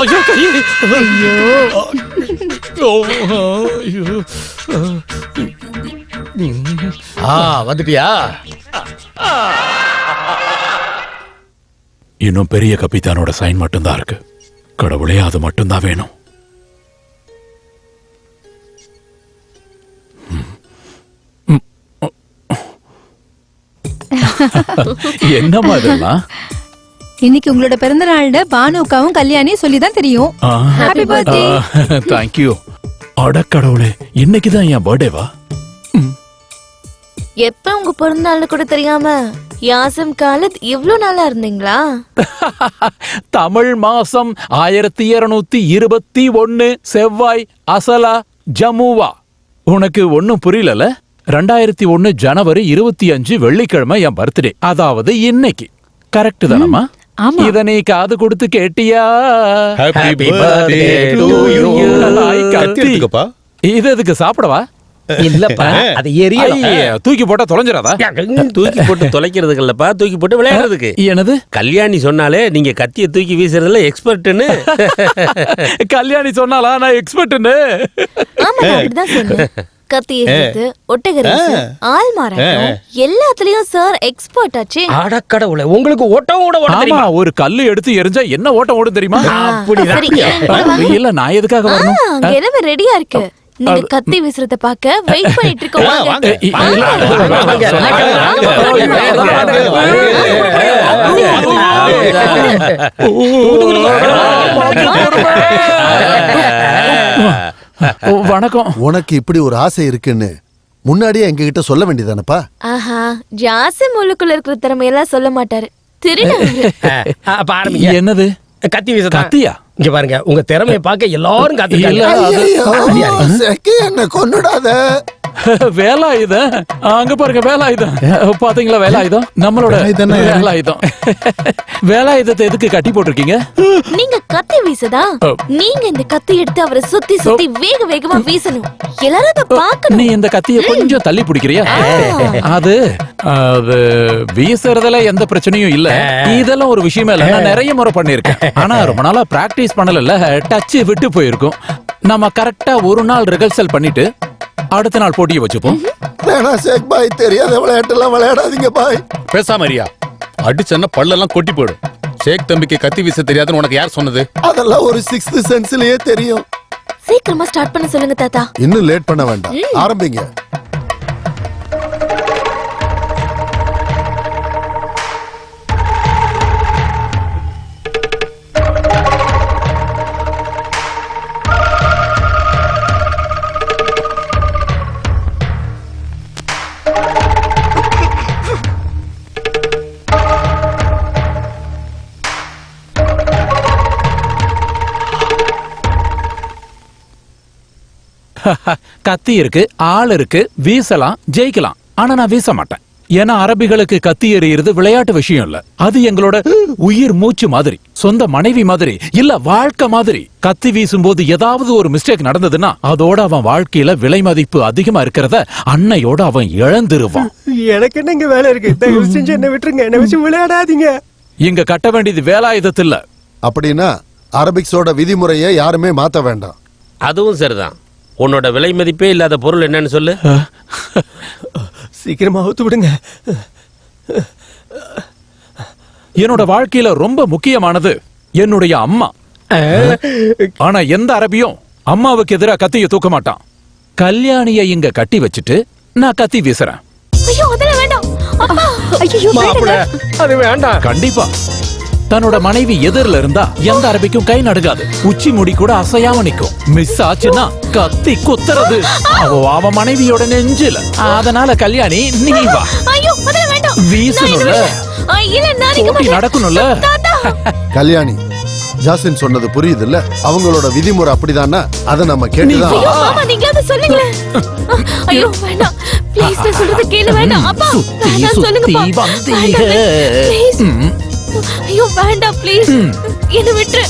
ஐயோ கையே! வந்துட்டியா? இன்னும் பெரிய கப்பித்தானோட சைன் மட்டும்தான் இருக்கு. கடவுளே, அது மட்டும்தான் வேணும். என்னமா இதெல்லாம்? இன்னைக்கு உங்களோட பிறந்த நாள்ல பானுக்காவும் கல்யாணியும் சொல்லிதான் தெரியும். Happy birthday. தேங்க்யூ. அடக்கடவுளே, இன்னைக்குதான் என் பர்த்டேவா? எப்ப உங்க பிறந்த நாள் கூட தெரியாம யாசம் காலத் இவ்ளோ நாளா இருந்தீங்களா? தமிழ் மாசம் 1221 செவ்வாய் அசலா ஜமுவா. உனக்கு ஒன்னும் புரியல? 2001 ஜனவரி 25 வெள்ளிக்கிழமை என் பர்த்டே. அதாவது இன்னைக்கு. கரெக்ட் தானம்மா? இத நீ காது கொடுத்து கேட்டியா? Happy birthday to you. இது எதுக்கு சாப்பிடவா? இல்லப்பா, அது எரியல. தூக்கி போட்டா தொலைஞ்சிராதா? தூக்கி போட்டு தொலைக்கிறதுக்கு இல்லப்பா, தூக்கி போட்டு விளையாடுறதுக்கு. என்னது? கல்யாணி சொன்னாலே நீங்க கத்திய தூக்கி வீசுறதுல எக்ஸ்பர்ட்னு. கல்யாணி சொன்னாலா நான் எக்ஸ்பர்ட்னு? ஆமா, அப்படிதான் சொன்னேன். கத்தி எறிது, ஒட்டகரேசு, ஆள் மாறாட்டம் எல்லாத்துலயும் சார் எக்ஸ்பர்ட் ஆச்சே. அடக்கடவுளே, உங்களுக்கு ஓட்டம் ஓட ஆமா, ஒரு கல்லு எடுத்து எரிஞ்சா என்ன ஓட்டம் ஓடும் தெரியுமா? இல்ல, நான் எதுக்காக வரணும்? அங்க எல்லாமே ரெடியா இருக்கு. நீங்க கத்தி வீசுறத பாக்க வெயிட் பண்ணிட்டு இருக்கோம். வணக்கம். உனக்கு இப்படி ஒரு ஆசை இருக்குன்னு முன்னாடியே எங்க கிட்ட சொல்ல வேண்டியதானப்பா? ஆஹா, ஜாசிம் உள்ளுக்குள்ள இருக்கிற திறமையெல்லாம் சொல்ல மாட்டாரு. என்னது? கத்தி வீச. கத்தியா? இங்க பாருங்க, உங்க திறமையை பார்க்க எல்லாரும் காத்துக்கிட்டாங்க. என்ன கொன்னுடாத. வேலாயுதம் அங்க பாருங்க, வேலாயுதம் பாத்தீங்களா? வேலாயுதம் நம்மளோட வேலாயுதம். வேலாயுதத்தை எதுக்கு கட்டி போட்டிருக்கீங்க? நீங்க கத்தி வீசதா? நீங்க இந்த கத்தி எடுத்து அவரை சுத்தி சுத்தி வேக வேகமா வீசணும். எல்லாரும் அத பார்க்கணும். நீ இந்த கத்தியை கொஞ்சம் தள்ளி பிடிக்கிறியா? அது அது வீசுறதுல எந்த பிரச்சனையும் இல்ல. இதெல்லாம் ஒரு விஷயமே இல்ல. நான் நிறைய முறை பண்ணிருக்கேன். ஆனா ரொம்ப நாளா பிராக்டிஸ் பண்ணல. டச் விட்டு போயிருக்கும். நம்ம கரெக்டா ஒரு நாள் ரிஹர்சல் பண்ணிட்டு அடுத்த நாள் போட்டியை வச்சுப்போம். தெரியாத விளையாட்டெல்லாம் விளையாடாதீங்க பாய். பேசாம ரியா, அடிச்சன்னா பல்லெல்லாம் கொட்டி போயிடும். ஷேக் தம்பிக்கு கத்தி வீச தெரியாதுன்னு உனக்கு யார் சொன்னது? அதெல்லாம் ஒரு 6th சென்ஸ்லயே தெரியும். சீக்கிரமா ஸ்டார்ட் பண்ண சொல்லுங்க தாத்தா. இன்னும் லேட் பண்ண வேண்டாம், ஆரம்பிங்க. கத்தி இருக்கு, ஆள் இருக்கு, வீசலாம், ஜெயிக்கலாம். ஆனா நான் வீச மாட்டேன். ஏன்னா அரபிகளுக்கு கத்தி எறிகிறது விளையாட்டு விஷயம் இல்ல. அது எங்களோட உயிர் மூச்சு மாதிரி, சொந்த மனைவி மாதிரி, இல்ல வாழ்க்கை மாதிரி. கத்தி வீசும் போது ஏதாவது ஒரு மிஸ்டேக் நடந்ததுன்னா அதோட அவன் வாழ்க்கையில விலை மதிப்பு அதிகமா இருக்கிறத அன்னையோட அவன் இழந்துருவான். எனக்கு என்ன இங்க வேலை இருக்கு? தயவு செஞ்சு என்ன விட்டுருங்க. என்ன வச்சு விளையாடாதீங்க. இங்க கட்ட வேண்டியது வேலாயுதத்துல. அப்படின்னா அரபிக்ஸோட விதிமுறையை யாருமே மாத்த வேண்டாம். அதுவும் சரிதான். உன்னோட விலை மதிப்பே இல்லாத பொருள் என்னன்னு சொல்லு. சீக்கிரமா அவுத்து விடுங்க. என்னோட வாழ்க்கையில ரொம்ப முக்கியமானது என்னுடைய அம்மா. ஆனா எந்த அரபியும் அம்மாவுக்கு எதிராக கத்திய தூக்க மாட்டான். கல்யாணியை இங்க கட்டி வச்சுட்டு நான் கத்தி வீசுறேன். ஐயோ, அதெல்லாம் வேண்டாம். அப்பா, ஐயோ மாப்ள, அது வேண்டாம். கண்டிப்பா. தன்னோட மனைவி எதிரில இருந்தா எந்த அரபிக்கும் கை நடுங்காது. உச்சி முடி கூட அசையாம நிக்கும். மிஸ் ஆச்சுன்னா கத்தி குத்துறது அவ மனைவியோட நெஞ்சில. அதனால கல்யாணி நீ வா. ஐயோ, அதெல்லாம் வேண்டாம். வீசணும்ல, இல்ல நான் நிக்க மாட்டேன். நடக்கணும்ல. கல்யாணி, ஜாசின் சொன்னது புரியுது இல்ல? அவங்களோட விதிமுறை அப்படிதானா? அத நம்ம கேட்டுதான். ஐயோ மாமா, நீங்க அத சொல்லுங்க. ஐயோ வேண்டாம், ப்ளீஸ் நான் சொல்றது கேளு. வேண்டாம் அப்பா, நான் சொல்லுங்க பா. ப்ளீஸ். ஐயோ வேண்டாம், ப்ளீஸ் என்ன விட்டுரு.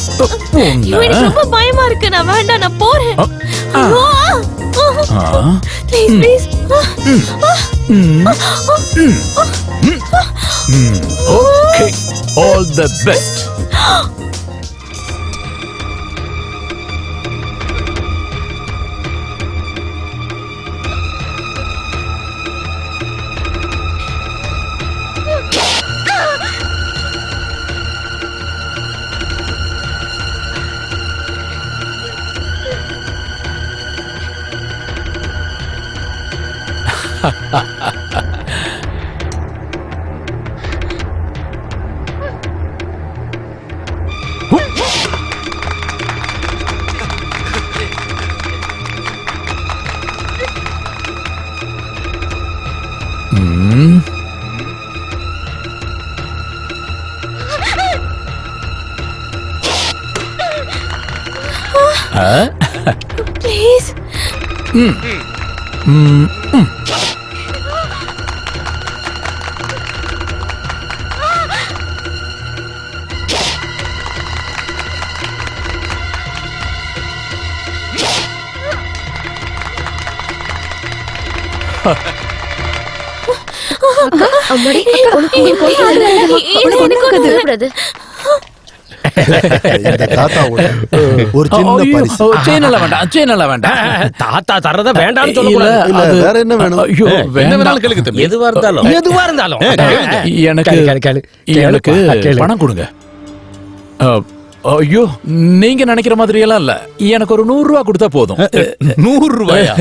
ஐயோ எனக்கு ரொம்ப பயமா இருக்கு. நான் வேண்டாம், நான் போறேன். Please please okay all the best. Please அம்மாடி, இந்த தாத்தாவோட ஒரு சின்ன பரிசு. செயின் எல்லாம் வேண்டாம், செயின் எல்லாம் வேண்டாம். தாத்தா தரத வேண்டாம்னு இல்ல, சொல்லக்கூடாது. இல்ல, அது- வேற என்ன வேணும்? ஐயோ, என்ன வேண்டாம். வேணாலும் கேளுங்க தம்பி. எதுவா இருந்தாலும் எனக்கு எனக்கு பணம் கொடுங்க. ஐயோ, நீங்க நினைக்கிற மாதிரி எல்லாம் இல்ல. எனக்கு ஒரு 100 ரூபாய் கொடுத்தா போதும். 100 ரூபாயா?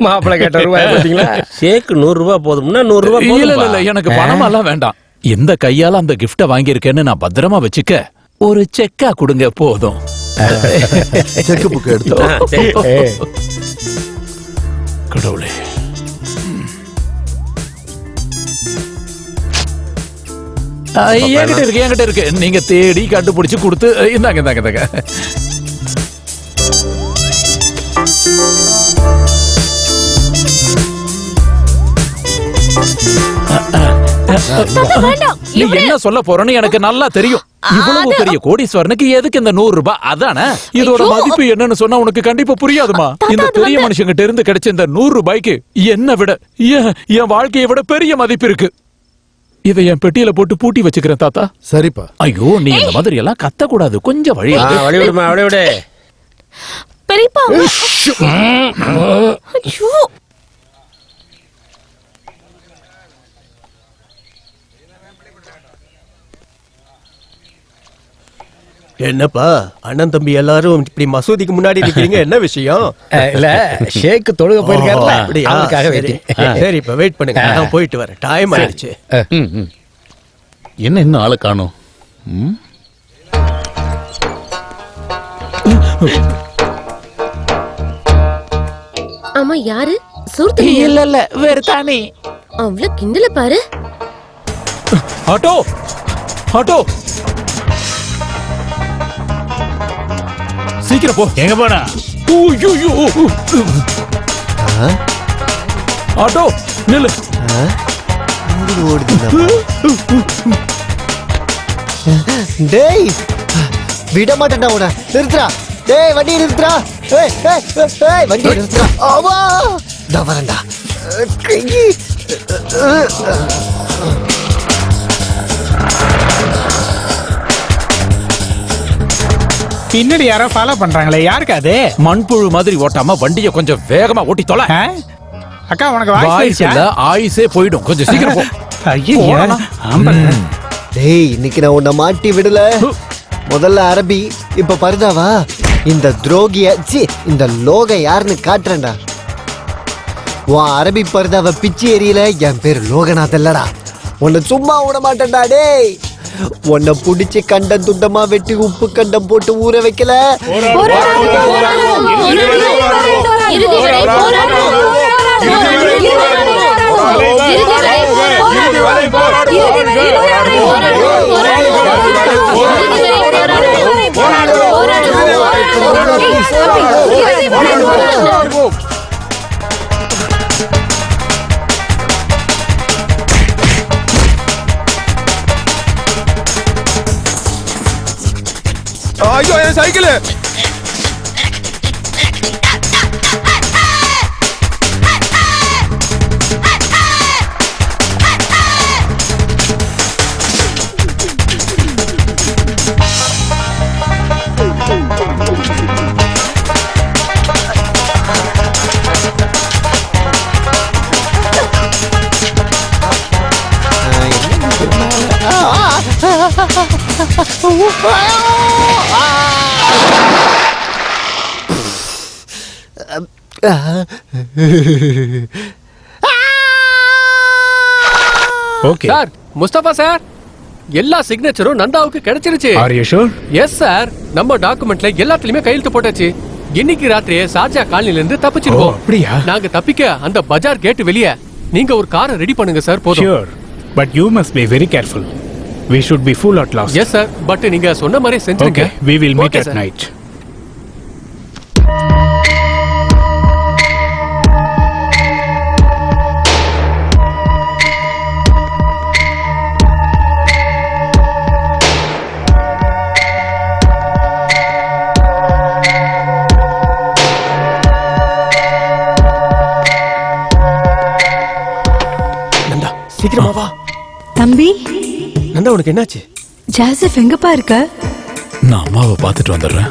மாப்பிள்ளை கேட்ட ரூபாய் பாத்தீங்களா? ஷேக் 100 ரூபாய் போதும்னா 100 ரூபாய் இல்ல இல்ல போதும். இல்ல, எனக்கு பணம் எல்லாம் வேண்டாம். எந்த கையால அந்த கிஃப்ட வாங்கியிருக்கேன்னு நான் பத்திரமா வச்சுக்க ஒரு செக்கா கொடுங்க போதும். செக் புக் எடுத்து கடவுளே. என்கிட்ட இருக்கு. நீங்க தேடி கண்டுபிடிச்சு கொடுத்து இந்தாங்க இந்தாங்க இந்தாங்க. நீ என்ன சொல்ல போறன்னு எனக்கு நல்லா தெரியும். இவ்வளவு பெரிய கோடீஸ்வரனுக்கு எதுக்கு இந்த 100 ரூபாய்? அதானே இதோட மதிப்பு என்னன்னு சொன்னா உனக்கு கண்டிப்பா புரியாதுமா. இந்த பெரிய மனுஷங்கிட்ட இருந்து கிடைச்ச இந்த 100 ரூபாய்க்கு என்ன விட என் வாழ்க்கையை விட பெரிய மதிப்பு இருக்கு. இதை என் பெட்டியில போட்டு பூட்டி வச்சுக்கிறேன் தாத்தா. சரிப்பா. ஐயோ, நீ இந்த மாதிரி எல்லாம் கத்த கூடாது. கொஞ்சம் வழி வழி விடுமா, வழி விடு. பெரியப்பா ஐயோ என்னப்பா அண்ணன் தம்பி எல்லாரும் இப்படி மசூதிக்கு முன்னாடி நிக்கிறீங்க, என்ன விஷயம்? இல்ல ஷேக் தொழுக போயிருக்காருல, அப்படியா? அவருக்காக சரி. வெயிட்டிங். சரி, இப்ப வெயிட் பண்ணுங்க, நான் போயிட்டு வரேன். டைம் ஆயிடுச்சு. ம், ம். என்ன இன்னும் ஆளை காணோம்? ம்? ஆமா யாரு சூர்த்தி? இல்ல இல்ல, வேற தானே. அவ்வளவு கிண்டல பாரு. ஆட்டோ ஆட்டோ, சீக்கிரம் போ. எங்க போனா? ஐயோ, ஆட்டோ நில்லு. டேய் விட மாட்டேன்டா உன. நிறுத்துறா. டேய் வண்டி நிறுத்துறா. ஏய் ஏய் ஏய் வண்டி நிறுத்துறா. ஆவா டா வரண்டா. பின்னாடி யாரோ ஃபாலோ பண்றாங்களே, யாருக்கு அது? மண்புழு மாதிரி ஓட்டாம வண்டியை கொஞ்சம் வேகமா ஓட்டி தொலை. ஆ? அக்கா உனக்கு வாய்ஸ் வாய்ஸ் இல்ல, ஆயுசே போயிடும். கொஞ்சம் சீக்கிரம் போ. ஐயோ போடா. ஆம்பளை. டேய் இன்னைக்கு நான் உன்னை மாட்டி விடல. முதல்ல அரபி, இப்ப பரிதாவா? இந்த துரோகிய இந்த லோக யாருன்னு காட்டுறேன்டா. உன் அரபி பரிதாவ பிச்சு எரியல. என் பேர் லோகநாத் இல்லடா. உன்னை சும்மா விட மாட்டேன்டா. டேய் உன்னை புடிச்சு கண்டம் துண்டமா வெட்டி உப்பு கண்டம் போட்டு ஊற வைக்கல. இறுதி வரை போராடுவோம். ஐயோ, என் cycle. Okay sir Mustafa sir எல்லா சிக்னேச்சரும் நந்தாவுக்கு கிடைச்சிருச்சு. Are you sure? Yes sir, நம்ம டாக்குமெண்ட்ல எல்லாத்துலயுமே கையெழுத்து போட்டாச்சு. இன்னைக்கு ராத்திரியே ஷார்ஜா காலனில இருந்து தப்பிச்சிருவோம். அப்படியா? நாங்க தப்பிக்க அந்த பஜார் கேட் வெளியே நீங்க ஒரு காரை ரெடி பண்ணுங்க சார். போதும். Sure, but you must be very careful. We should be full at last. Yes sir, but நீங்க சொன்ன மாதிரி செஞ்சுங்க. Okay, we will meet Okay, at sir. night. Nanda சீக்கிரமா வா. தம்பி நந்தா உனக்கு என்னாச்சு? ஜாசப் எங்கப்பா இருக்க? நான் அம்மாவை பார்த்துட்டு வந்துடுறேன்.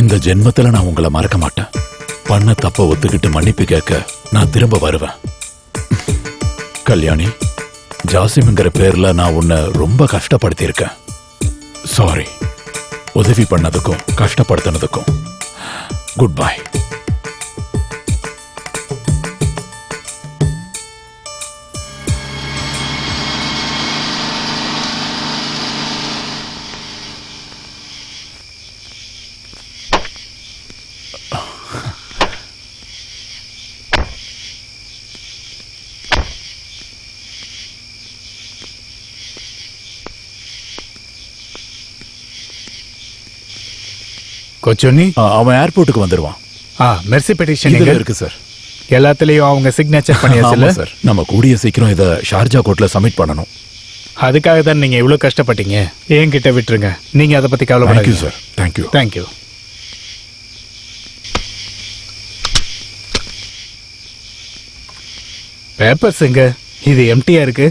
இந்த ஜென்மத்துல நான் உங்களை மறக்க மாட்டேன். பண்ண தப்ப ஒத்துக்கிட்டு மன்னிப்பு கேட்க நான் திரும்ப வருவேன். கல்யாணி, ஜாசிம்ங்கிற பேர்ல நான் உன்னை ரொம்ப கஷ்டப்படுத்தி இருக்கேன். சாரி. உதவி பண்ணதுக்கும் கஷ்டப்படுத்தினதுக்கும். Good bye. கொச்சொன்னி, அவன் ஏர்போர்ட்டுக்கு வந்துருவான். மெர்சி பெட்டிஷன் இதுல எங்க இருக்கு சார். எல்லாத்துலயும் அவங்க சிக்னேச்சர் பண்ணியாச்சுல ஆமா சார். நம்ம கூடிய சீக்கிரம் இத ஷார்ஜா கோர்ட்ல சப்மிட் பண்ணணும். அதுக்காக தான் நீங்க இவ்வளவு கஷ்டப்பட்டீங்க. என்கிட்ட விட்டுருங்க, நீங்க அதை பத்தி தேங்க்யூ கவலைப்படாதீங்க. சார். தேங்க்யூ. தேங்க்யூ. பேப்பர்ஸ் எங்க? இது எம்டியா இருக்கு.